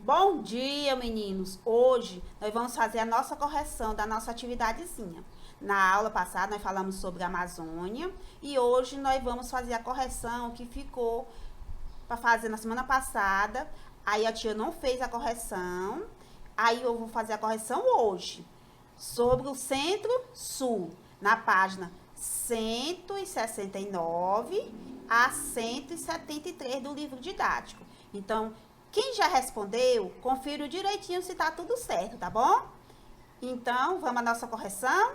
Bom dia, meninos! Hoje nós vamos fazer a nossa correção da nossa atividadezinha. Na aula passada nós falamos sobre a Amazônia e hoje nós vamos fazer a correção que ficou para fazer na semana passada. Aí a tia não fez a correção, aí eu vou fazer a correção hoje sobre o Centro-Sul, na página 169 a 173 do livro didático. Então, quem já respondeu, confira direitinho se tá tudo certo, tá bom? Então, vamos à nossa correção?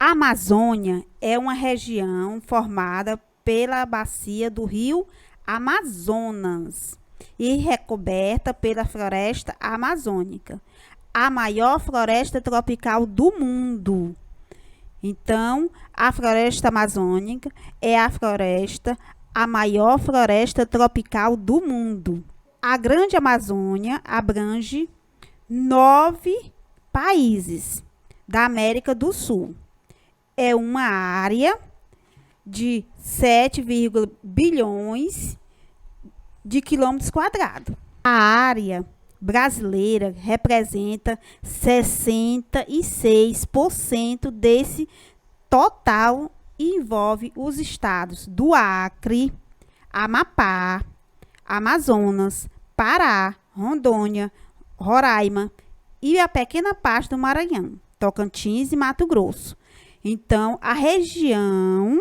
A Amazônia é uma região formada pela bacia do rio Amazonas e recoberta pela floresta amazônica, a maior floresta tropical do mundo. Então, a floresta amazônica é a maior floresta tropical do mundo. A Grande Amazônia abrange 9 países da América do Sul. É uma área de 7, bilhões de quilômetros quadrados. A área brasileira representa 66% desse total e envolve os estados do Acre, Amapá, Amazonas, Pará, Rondônia, Roraima e a pequena parte do Maranhão, Tocantins e Mato Grosso. Então, a região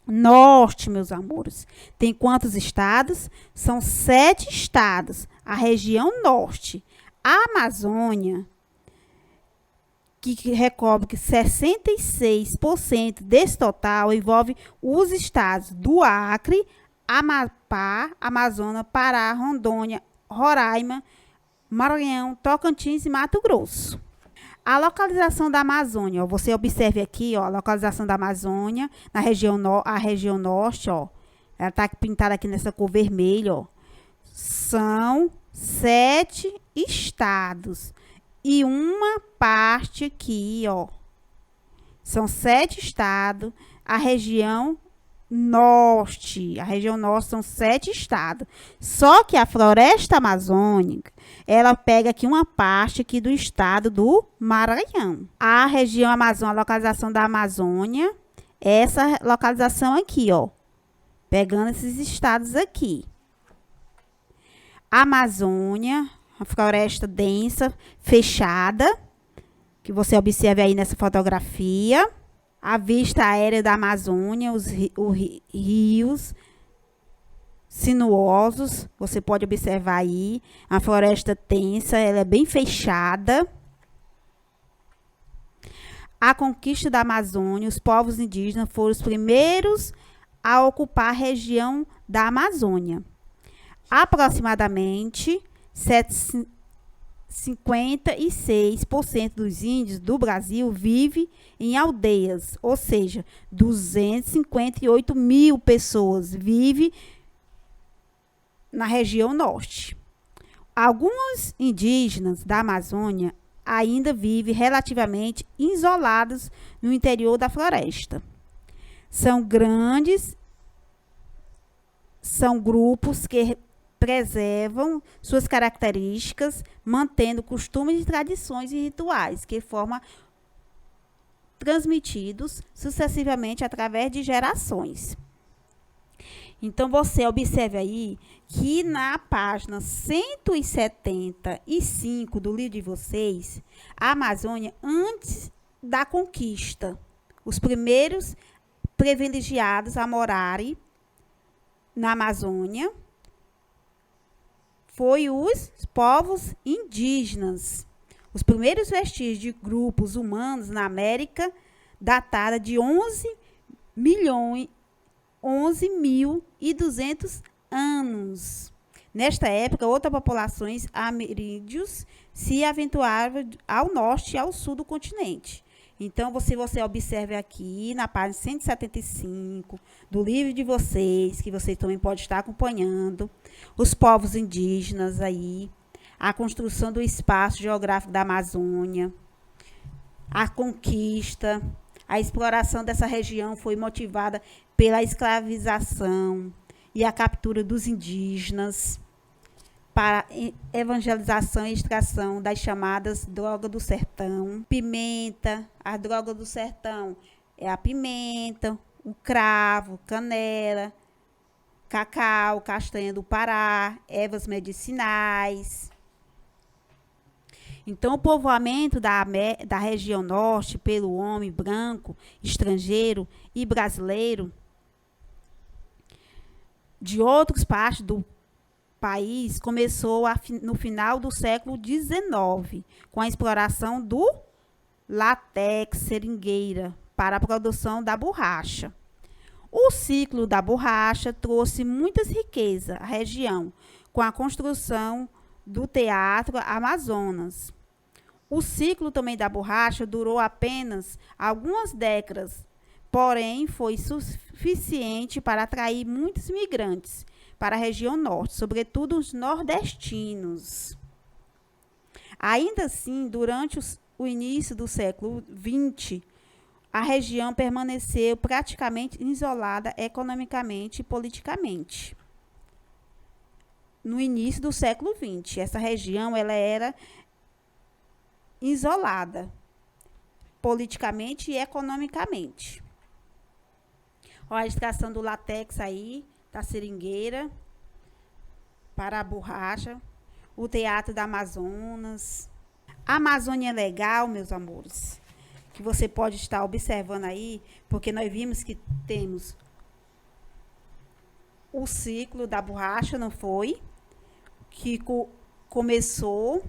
norte, meus amores, tem quantos estados? São 7 estados. A região norte. A Amazônia, que recobre 66% desse total, envolve os estados do Acre, Amapá, Amazonas, Pará, Rondônia, Roraima, Maranhão, Tocantins e Mato Grosso. A localização da Amazônia, ó, você observe aqui, ó, a localização da Amazônia, na região, a região norte, ó, ela está pintada aqui nessa cor vermelha, ó. São 7 estados e uma parte aqui, ó. São 7 estados, a região norte são 7 estados. Só que a floresta amazônica, ela pega aqui uma parte aqui do estado do Maranhão. A região Amazônia, a localização da Amazônia, essa localização aqui, ó. Pegando esses estados aqui. Amazônia, a floresta densa, fechada, que você observe aí nessa fotografia. A vista aérea da Amazônia, os rios sinuosos, você pode observar aí. A floresta tensa, ela é bem fechada. A conquista da Amazônia, os povos indígenas foram os primeiros a ocupar a região da Amazônia. Aproximadamente 56% dos índios do Brasil vive em aldeias, ou seja, 258 mil pessoas vivem na região norte. Alguns indígenas da Amazônia ainda vivem relativamente isolados no interior da floresta. São grupos que preservam suas características, mantendo costumes, tradições e rituais que foram transmitidos sucessivamente através de gerações. Então, você observe aí que na página 175 do livro de vocês, a Amazônia, antes da conquista, os primeiros privilegiados a morarem na Amazônia foi os povos indígenas. Os primeiros vestígios de grupos humanos na América datada de 11.200 anos. Nesta época, outras populações ameríndios se aventuravam ao norte e ao sul do continente. Então, você observe aqui na página 175 do livro de vocês, que vocês também podem estar acompanhando, os povos indígenas aí, a construção do espaço geográfico da Amazônia, a conquista, a exploração dessa região foi motivada pela escravização e a captura dos indígenas para evangelização e extração das chamadas drogas do sertão. Pimenta, a droga do sertão é a pimenta, o cravo, canela, cacau, castanha do Pará, ervas medicinais. Então, o povoamento da região norte pelo homem branco, estrangeiro e brasileiro de outras partes do país começou no final do século XIX, com a exploração do látex seringueira para a produção da borracha. O ciclo da borracha trouxe muitas riquezas à região, com a construção do Teatro Amazonas, O ciclo também da borracha durou apenas algumas décadas, porém foi suficiente para atrair muitos imigrantes para a região norte, sobretudo os nordestinos. Ainda assim, durante o início do século XX, a região permaneceu praticamente isolada economicamente e politicamente. No início do século XX, essa região ela era isolada politicamente e economicamente. Olha a extração do látex aí, da seringueira para a borracha, o teatro da Amazonas. A Amazônia é legal, meus amores, que você pode estar observando aí, porque nós vimos que temos o ciclo da borracha, não foi? Que começou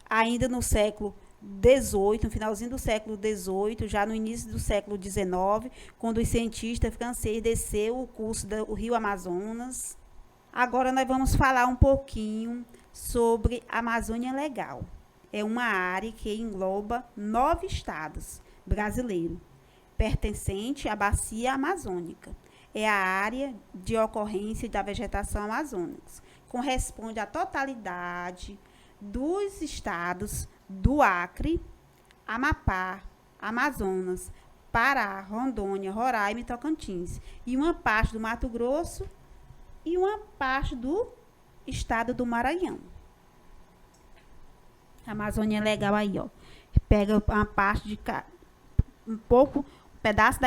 ainda no século XVIII, no finalzinho do século XVIII, já no início do século XIX, quando os cientistas franceses desceu o curso do rio Amazonas. Agora nós vamos falar um pouquinho sobre a Amazônia Legal. É uma área que engloba 9 estados brasileiros, pertencente à bacia amazônica. É a área de ocorrência da vegetação amazônica. Corresponde à totalidade dos estados do Acre, Amapá, Amazonas, Pará, Rondônia, Roraima e Tocantins, e uma parte do Mato Grosso e uma parte do estado do Maranhão. A Amazônia é legal aí, ó. Pega uma parte de um pouco, um pedaço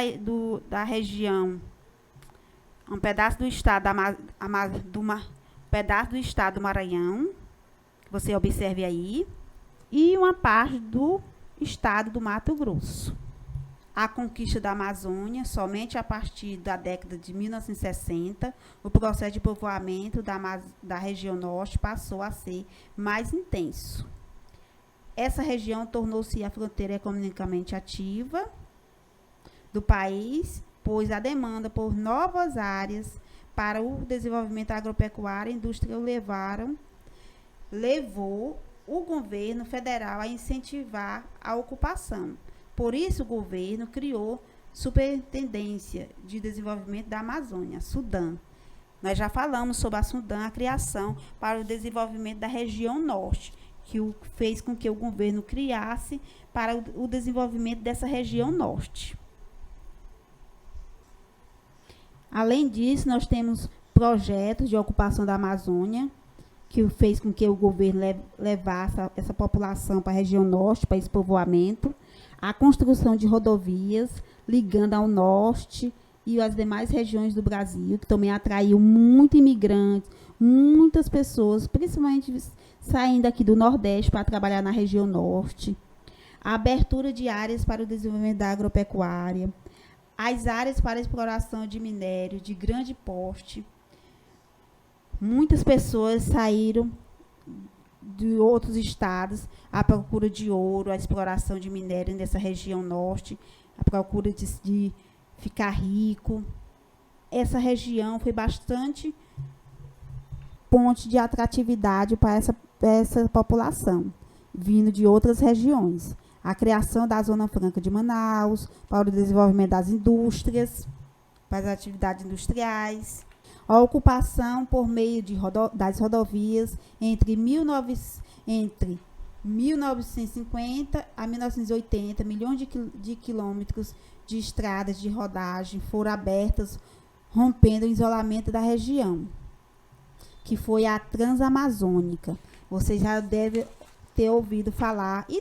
da região, um pedaço do estado pedaço do estado do Maranhão, que você observe aí, e uma parte do estado do Mato Grosso. A conquista da Amazônia, somente a partir da década de 1960, o processo de povoamento da região norte passou a ser mais intenso. Essa região tornou-se a fronteira economicamente ativa do país, pois a demanda por novas áreas para o desenvolvimento agropecuário e industrial levou o governo federal a incentivar a ocupação. Por isso, o governo criou Superintendência de Desenvolvimento da Amazônia, SUDAM. Nós já falamos sobre a SUDAM, a criação para o desenvolvimento da região norte, que fez com que o governo criasse para o desenvolvimento dessa região norte. Além disso, nós temos projetos de ocupação da Amazônia, que fez com que o governo levasse essa população para a região norte, para esse povoamento, a construção de rodovias ligando ao norte e as demais regiões do Brasil, que também atraiu muitos imigrantes, muitas pessoas, principalmente saindo aqui do Nordeste para trabalhar na região norte. A abertura de áreas para o desenvolvimento da agropecuária, as áreas para exploração de minério de grande porte. Muitas pessoas saíram de outros estados à procura de ouro, a exploração de minério nessa região norte, à procura de ficar rico. Essa região foi bastante ponte de atratividade para essa população, vindo de outras regiões. A criação da Zona Franca de Manaus, para o desenvolvimento das indústrias, para as atividades industriais. A ocupação por meio das rodovias entre 1950 a 1980, milhões de quilômetros de estradas de rodagem foram abertas, rompendo o isolamento da região, que foi a Transamazônica. Você já deve ter ouvido falar, e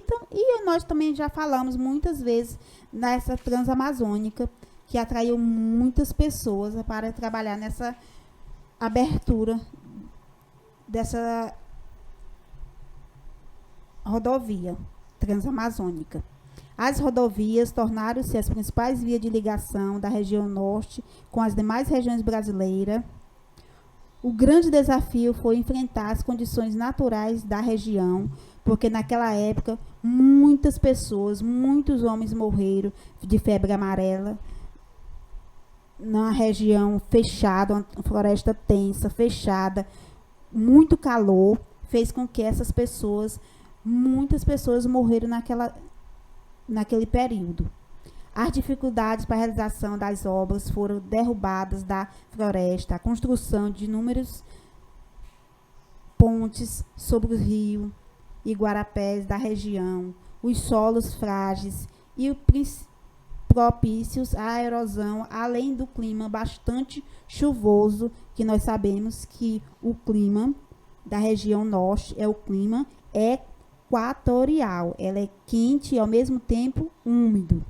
nós também já falamos muitas vezes nessa Transamazônica, que atraiu muitas pessoas para trabalhar nessa abertura dessa rodovia transamazônica. As rodovias tornaram-se as principais vias de ligação da região norte com as demais regiões brasileiras. O grande desafio foi enfrentar as condições naturais da região, porque naquela época muitas pessoas, muitos homens morreram de febre amarela, na região fechada, uma floresta tensa, fechada, muito calor, fez com que essas pessoas Muitas pessoas morreram naquele período. As dificuldades para a realização das obras foram derrubadas da floresta, a construção de inúmeros pontes sobre o rio e guarapés da região, os solos frágeis e propícios à erosão, além do clima bastante chuvoso, que nós sabemos que o clima da região norte é o clima equatorial. Ela é quente e ao mesmo tempo úmido.